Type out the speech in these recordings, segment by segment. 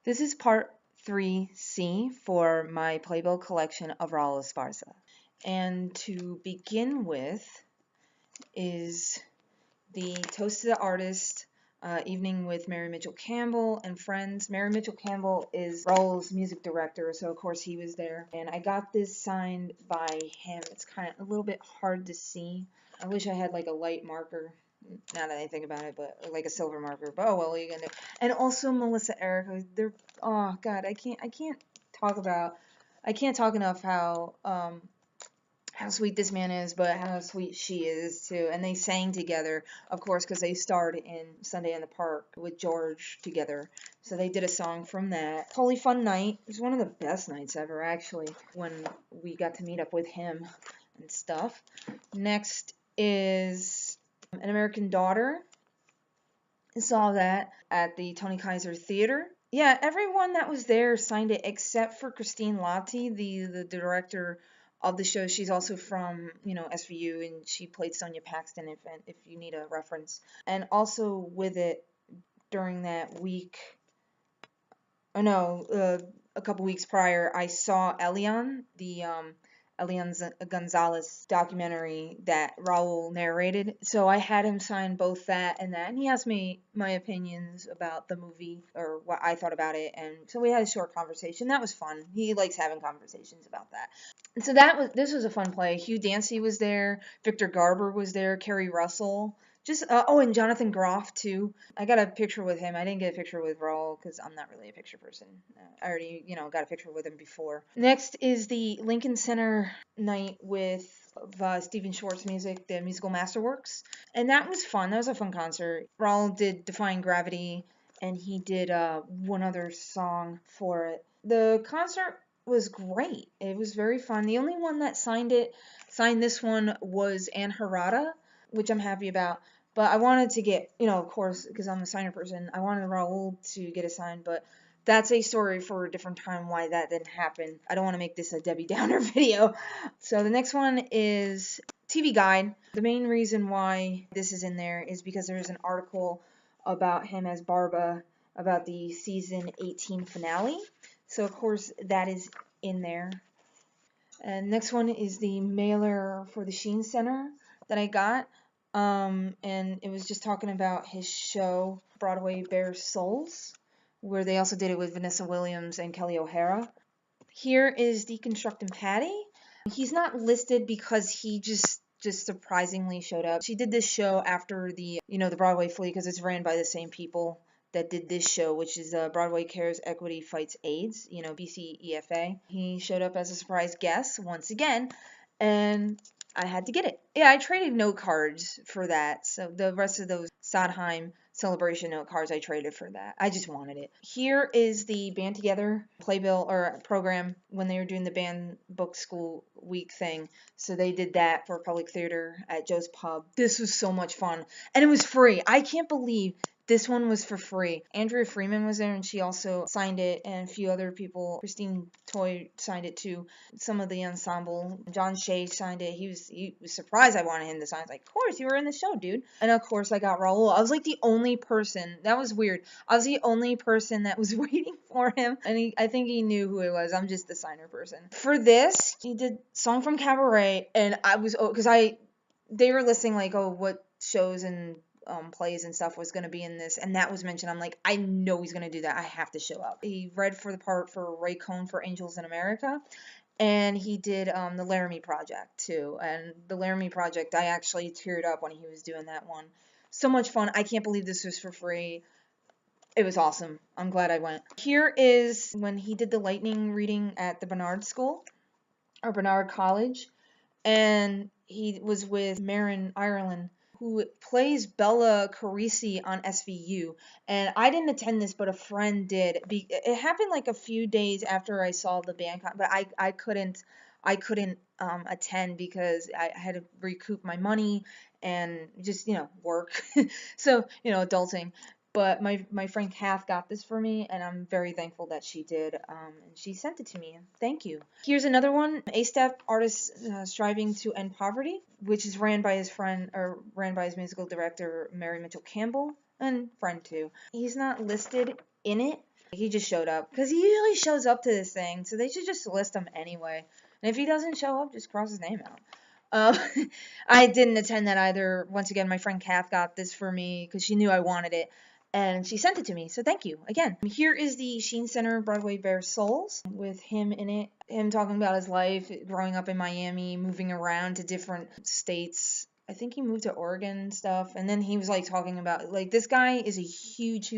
This is part 3C for my Playbill collection of Raúl Esparza. And to begin with is the Toast to the Artist evening with Mary Mitchell Campbell and friends. Mary Mitchell Campbell is Raúl's music director, so of course he was there. And I got this signed by him. It's kind of a little bit hard to see. I wish I had like a light marker. Now that I think about it, but like a silver marker. But oh well, what are you gonna do? And also Melissa Erica. They're oh god, I can't talk enough how sweet this man is, but how sweet she is too. And they sang together, of course, because they starred in Sunday in the Park with George together. So they did a song from that. Totally fun night. It was one of the best nights ever, actually, when we got to meet up with him and stuff. Next is An American Daughter. I saw that at the Tony Kaiser Theater. Yeah, everyone that was there signed it except for Christine Lottie, the director of the show. She's also from, SVU, and she played Sonia Paxton if you need a reference. And also with it during that week, a couple weeks prior, I saw Elian, the Elian Gonzalez documentary that Raúl narrated. So I had him sign both that and that, and he asked me my opinions about the movie or what I thought about it, and so we had a short conversation. That was fun. He likes having conversations about that. And so this was a fun play. Hugh Dancy was there, Victor Garber was there, Kerry Russell. And Jonathan Groff too. I got a picture with him. I didn't get a picture with Raúl because I'm not really a picture person. I already, got a picture with him before. Next is the Lincoln Center night with Stephen Schwartz music, the musical Masterworks. And that was fun. That was a fun concert. Raúl did Defying Gravity, and he did one other song for it. The concert was great. It was very fun. The only one that signed this one was Ann Harada, which I'm happy about. But I wanted to get, of course, because I'm a signer person, I wanted Raúl to get a sign, but that's a story for a different time why that didn't happen. I don't want to make this a Debbie Downer video. So the next one is TV Guide. The main reason why this is in there is because there's an article about him as Barba about the season 18 finale. So of course that is in there. And next one is the mailer for the Sheen Center that I got. And it was just talking about his show, Broadway Bare Souls, where they also did it with Vanessa Williams and Kelly O'Hara. Here is Deconstructing Patty. He's not listed because he just surprisingly showed up. She did this show after the Broadway Flea, because it's ran by the same people that did this show, which is Broadway Cares Equity Fights AIDS, BCEFA. He showed up as a surprise guest once again, and I had to get it. Yeah, I traded note cards for that. So the rest of those Sondheim celebration note cards, I traded for that. I just wanted it. Here is the Band Together playbill or program when they were doing the band book school week thing. So they did that for public theater at Joe's Pub. This was so much fun. And it was free. I can't believe this one was for free. Andrea Freeman was there, and she also signed it, and a few other people. Christine Toy signed it too. Some of the ensemble. John Shea signed it. He was surprised I wanted him to sign. I was like, of course, you were in the show, dude. And of course, I got Raúl. I was like the only person. That was weird. I was the only person that was waiting for him, and I think he knew who it was. I'm just the signer person. For this, he did Song from Cabaret, and I was, because they were listing like, what shows and plays and stuff was going to be in this, and that was mentioned. I'm like, I know he's going to do that. I have to show up. He read for the part for Ray Cohn for Angels in America, and he did the Laramie Project too. And the Laramie Project, I actually teared up when he was doing that one. So much fun. I can't believe this was for free. It was awesome. I'm glad I went. Here is when he did the lightning reading at the Bernard School or Bernard College, and he was with Marin Ireland, who plays Bella Carisi on SVU. And I didn't attend this, but a friend did. It happened like a few days after I saw the band, but I couldn't attend because I had to recoup my money and just work. So adulting. But my friend Kath got this for me, and I'm very thankful that she did. And she sent it to me. Thank you. Here's another one: A-Step Artists Striving to End Poverty, which is ran by his musical director Mary Mitchell Campbell, and friend too. He's not listed in it, He just showed up because he usually shows up to this thing, so they should just list him anyway. And if he doesn't show up, just cross his name out. I didn't attend that either. Once again, my friend Kath got this for me because she knew I wanted it, and she sent it to me, so thank you again. Here is the Sheen Center Broadway Bare Souls with him in it. Him talking about his life, growing up in Miami, moving around to different states. I think he moved to Oregon and stuff, and then he was like talking about, like, this guy is a huge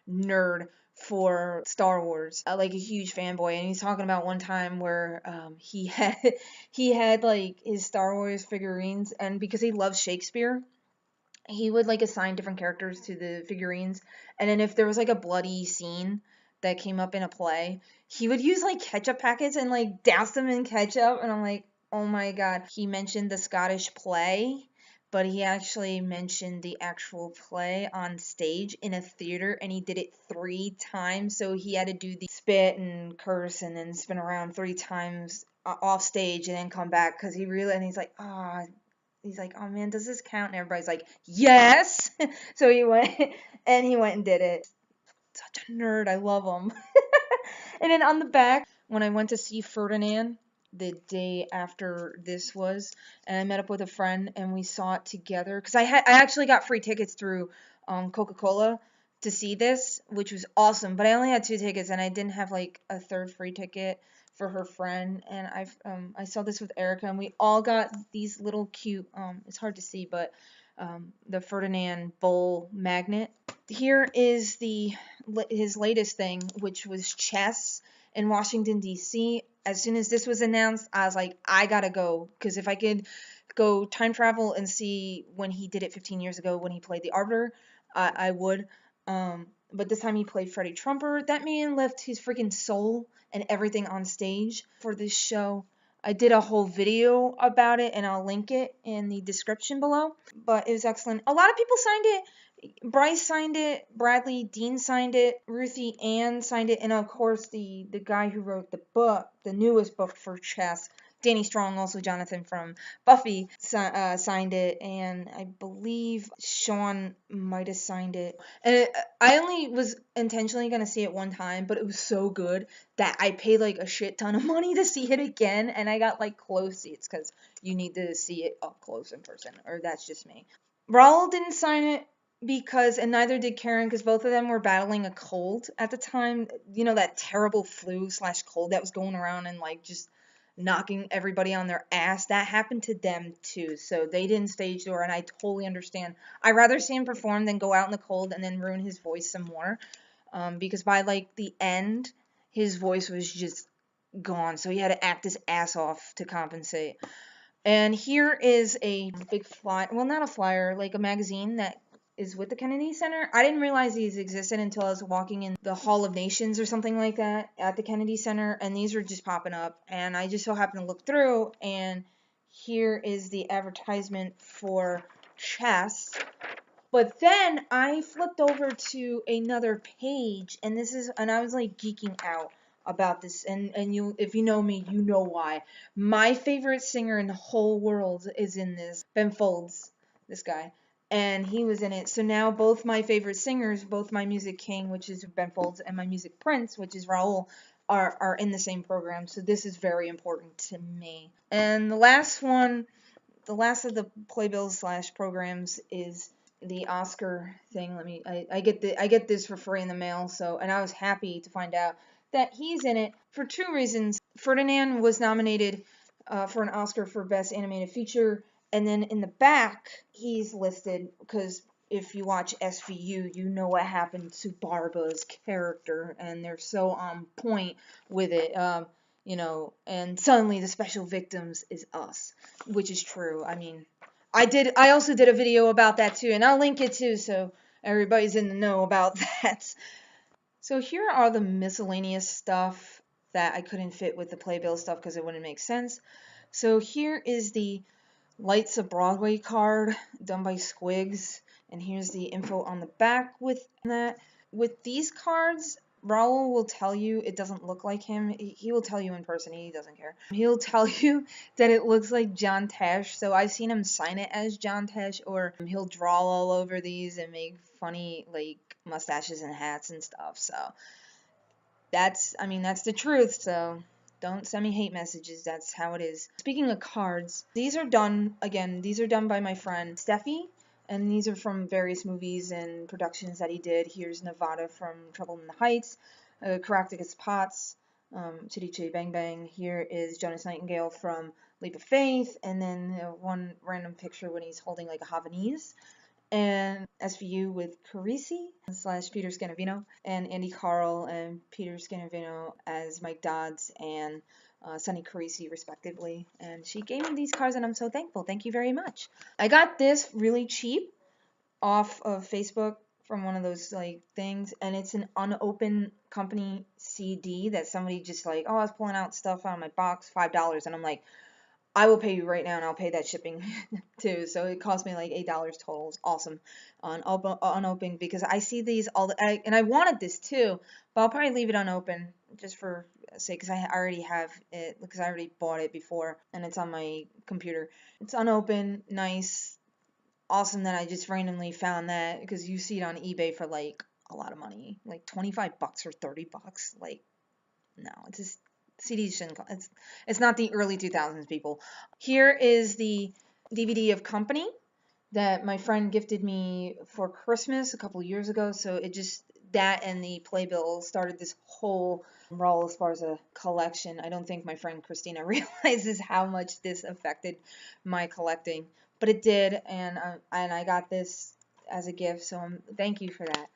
nerd for Star Wars, like a huge fanboy, and he's talking about one time where he had like his Star Wars figurines, and because he loves Shakespeare, he would like assign different characters to the figurines, and then if there was like a bloody scene that came up in a play, he would use like ketchup packets and like douse them in ketchup, and I'm like, oh my god. He mentioned the Scottish play, but he actually mentioned the actual play on stage in a theater, and he did it 3 times, so he had to do the spit and curse and then spin around 3 times off stage and then come back, because he really, and he's like, oh man, does this count? And everybody's like, yes. So he went and did it. Such a nerd. I love him. And then on the back, when I went to see Ferdinand the day after this was, and I met up with a friend and we saw it together, because I actually got free tickets through Coca-Cola to see this, which was awesome, but I only had 2 tickets and I didn't have like a 3rd free ticket for her friend, and I saw this with Erica, and we all got these little cute, it's hard to see, but the Ferdinand bowl magnet. Here is his latest thing, which was chess in Washington, D.C. As soon as this was announced, I was like, I gotta go, because if I could go time travel and see when he did it 15 years ago when he played the Arbiter, I would. But this time he played Freddie Trumper. That man left his freaking soul and everything on stage for this show. I did a whole video about it, and I'll link it in the description below. But it was excellent. A lot of people signed it. Bryce signed it, Bradley Dean signed it, Ruthie Ann signed it, and of course the guy who wrote the book, the newest book for chess, Danny Strong, also Jonathan from Buffy, signed it, and I believe Sean might have signed it. And I only was intentionally going to see it one time, but it was so good that I paid like a shit ton of money to see it again, and I got like close seats, because you need to see it up close in person, or that's just me. Raúl didn't sign it, because, and neither did Karen, because both of them were battling a cold at the time. You know, that terrible flu/cold that was going around and like just knocking everybody on their ass. That happened to them too, so they didn't stage door, and I totally understand. I'd rather see him perform than go out in the cold and then ruin his voice some more, because by like the end, his voice was just gone, so he had to act his ass off to compensate. And here is a big flyer, well, not a flyer, like a magazine that is with the Kennedy Center. I didn't realize these existed until I was walking in the Hall of Nations or something like that at the Kennedy Center, and these were just popping up, and I just so happened to look through, and here is the advertisement for chess. But then I flipped over to another page, and I was like geeking out about this, and you, if you know me, you know why. My favorite singer in the whole world is in this, Ben Folds, this guy, and he was in it. So now both my favorite singers, both my music king, which is Ben Folds, and my music prince, which is Raúl, are in the same program. So this is very important to me. And the last of the playbills/programs is the Oscar thing. I get this for free in the mail, so, and I was happy to find out that he's in it for 2 reasons. Ferdinand was nominated for an Oscar for Best Animated Feature, and then in the back he's listed because if you watch SVU, you know what happened to Barba's character, and they're so on point with it. You know, and suddenly the special victims is us, which is true. I mean, I also did a video about that too, and I'll link it too, so everybody's in the know about that. So here are the miscellaneous stuff that I couldn't fit with the Playbill stuff because it wouldn't make sense. So here is the Lights of Broadway card done by Squigs, and here's the info on the back with that. With these cards, Raul will tell you it doesn't look like him. He will tell you in person. He doesn't care. He'll tell you that it looks like John Tesh. So I've seen him sign it as John Tesh, or he'll draw all over these and make funny like mustaches and hats and stuff. So that's the truth. So don't send me hate messages. That's how it is. Speaking of cards, these are done by my friend Steffi. And these are from various movies and productions that he did. Here's Nevada from Trouble in the Heights, Caractacus Potts, Chitty Chitty Bang Bang. Here is Jonas Nightingale from Leap of Faith, and then one random picture when he's holding like a Havanese. And SVU with Carisi / Peter Scanavino, and Andy Carl and Peter Scanavino as Mike Dodds and Sonny Carisi, respectively. And she gave me these cards, and I'm so thankful. Thank you very much. I got this really cheap off of Facebook from one of those like things, and it's an unopened company CD that somebody just like, oh, I was pulling out stuff out of my box, $5, and I'm like, I will pay you right now, and I'll pay that shipping too. So it cost me like $8 total. It's awesome on unopened, because I see these and I wanted this too, but I'll probably leave it unopened just for sake, because I already have it, because I already bought it before and it's on my computer. It's unopened, nice, awesome that I just randomly found that, because you see it on eBay for like a lot of money, like $25 or $30. Like, no, it's just CDs shouldn't. It's not the early 2000s, people. Here is the DVD of Company that my friend gifted me for Christmas a couple years ago. So that and the Playbill started this whole Raúl Esparza collection. I don't think my friend Christina realizes how much this affected my collecting, but it did, and I got this as a gift. So thank you for that.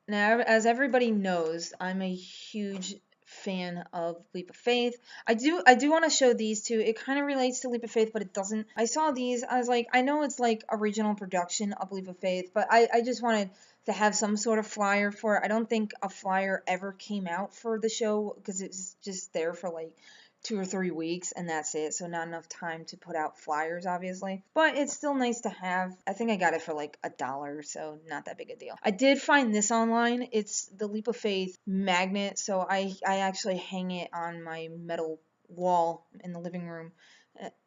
Now, as everybody knows, I'm a huge fan of Leap of Faith. I do want to show these two. It kind of relates to Leap of Faith, but it doesn't. I saw these. I was like, I know it's like original production of Leap of Faith, but I just wanted to have some sort of flyer for it. I don't think a flyer ever came out for the show, because it was just there for like 2 or 3 weeks, and that's it. So not enough time to put out flyers, obviously. But it's still nice to have. I think I got it for like $1, so not that big a deal. I did find this online. It's the Leap of Faith magnet, so I actually hang it on my metal wall in the living room.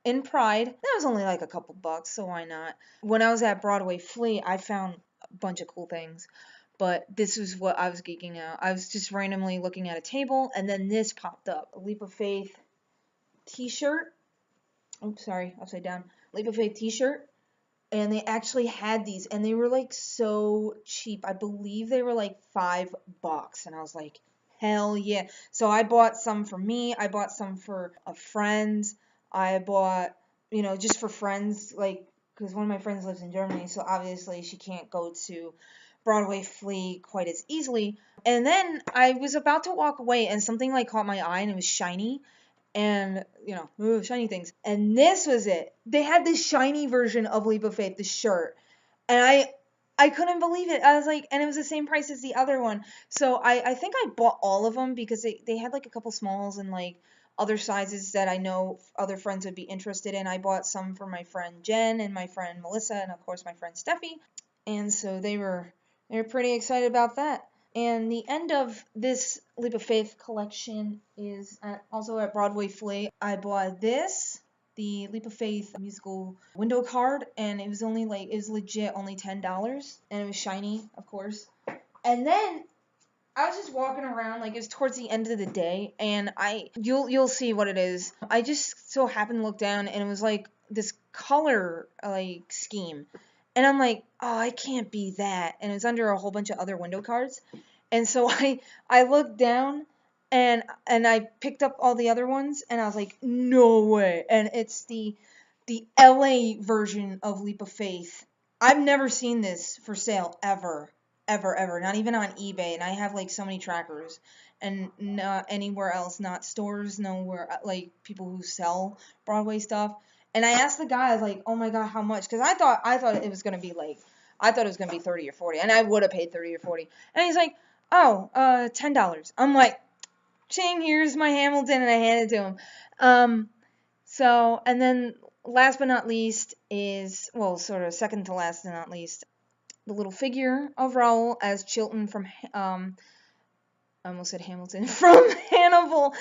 In Pride, that was only like a couple bucks, so why not? When I was at Broadway Flea, I found a bunch of cool things. But this was what I was geeking out. I was just randomly looking at a table, and then this popped up. A Leap of Faith t-shirt. Oops, sorry, upside down. Leap of Faith t-shirt. And they actually had these, and they were like so cheap. I believe they were like $5. And I was like, hell yeah. So I bought some for me. I bought some for a friend. I bought, just for friends, like, because one of my friends lives in Germany, so obviously she can't go to Broadway Flea quite as easily. And then I was about to walk away, and something like caught my eye, and it was shiny. And, ooh, shiny things. And this was it. They had this shiny version of Leap of Faith, the shirt. And I couldn't believe it. I was like, and it was the same price as the other one. So I think I bought all of them, because they had like a couple smalls and like other sizes that I know other friends would be interested in. I bought some for my friend Jen and my friend Melissa, and of course my friend Steffi. And so they were pretty excited about that. And the end of this Leap of Faith collection is also at Broadway Flea. I bought this, the Leap of Faith musical window card, and it was legit only $10, and it was shiny, of course. And then I was just walking around, like, it was towards the end of the day, and you'll see what it is. I just so happened to look down, and it was like this color like scheme. And I'm like, oh, I can't be that. And it was under a whole bunch of other window cards. And so I looked down, and I picked up all the other ones, and I was like, no way. And it's the LA version of Leap of Faith. I've never seen this for sale ever, not even on eBay. And I have like so many trackers, and not anywhere else, not stores, nowhere, like people who sell Broadway stuff. And I asked the guy, I was like, oh my God, how much? Because I thought it was going to be like, I thought it was going to be 30 or 40, and I would have paid 30 or 40. And he's like, oh, $10. I'm like, ching, here's my Hamilton, and I handed it to him. So, and then last but not least is, well, sort of second to last and not least, the little figure of Raúl as Chilton from I almost said Hamilton, from Hannibal,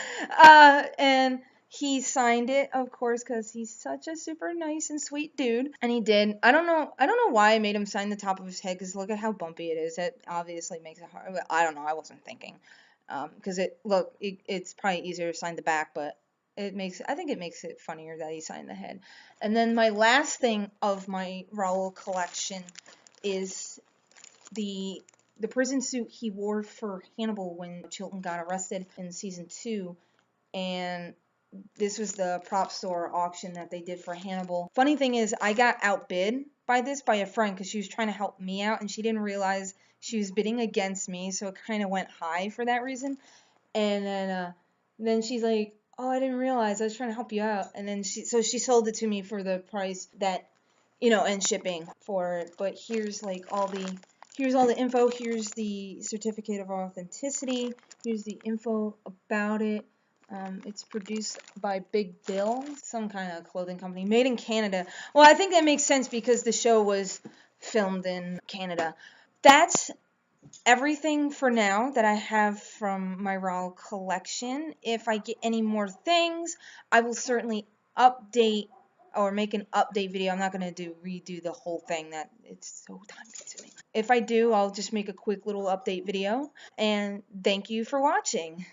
and he signed it, of course, because he's such a super nice and sweet dude, and he did. I don't know why I made him sign the top of his head, because look at how bumpy it is. It obviously makes it hard. I don't know. I wasn't thinking, because it's probably easier to sign the back, but I think it makes it funnier that he signed the head. And then my last thing of my Raúl collection is the prison suit he wore for Hannibal when Chilton got arrested in season 2, and this was the prop store auction that they did for Hannibal. Funny thing is, I got outbid by a friend because she was trying to help me out, and she didn't realize she was bidding against me, so it kind of went high for that reason. And then she's like, "Oh, I didn't realize. I was trying to help you out." And then she sold it to me for the price that, and shipping for it. But here's all the info. Here's the certificate of authenticity. Here's the info about it. It's produced by Playbill, some kind of clothing company, made in Canada. Well, I think that makes sense because the show was filmed in Canada. That's everything for now that I have from my Raw collection. If I get any more things, I will certainly update or make an update video. I'm not going to redo the whole thing. That it's so time consuming. If I do, I'll just make a quick little update video. And thank you for watching.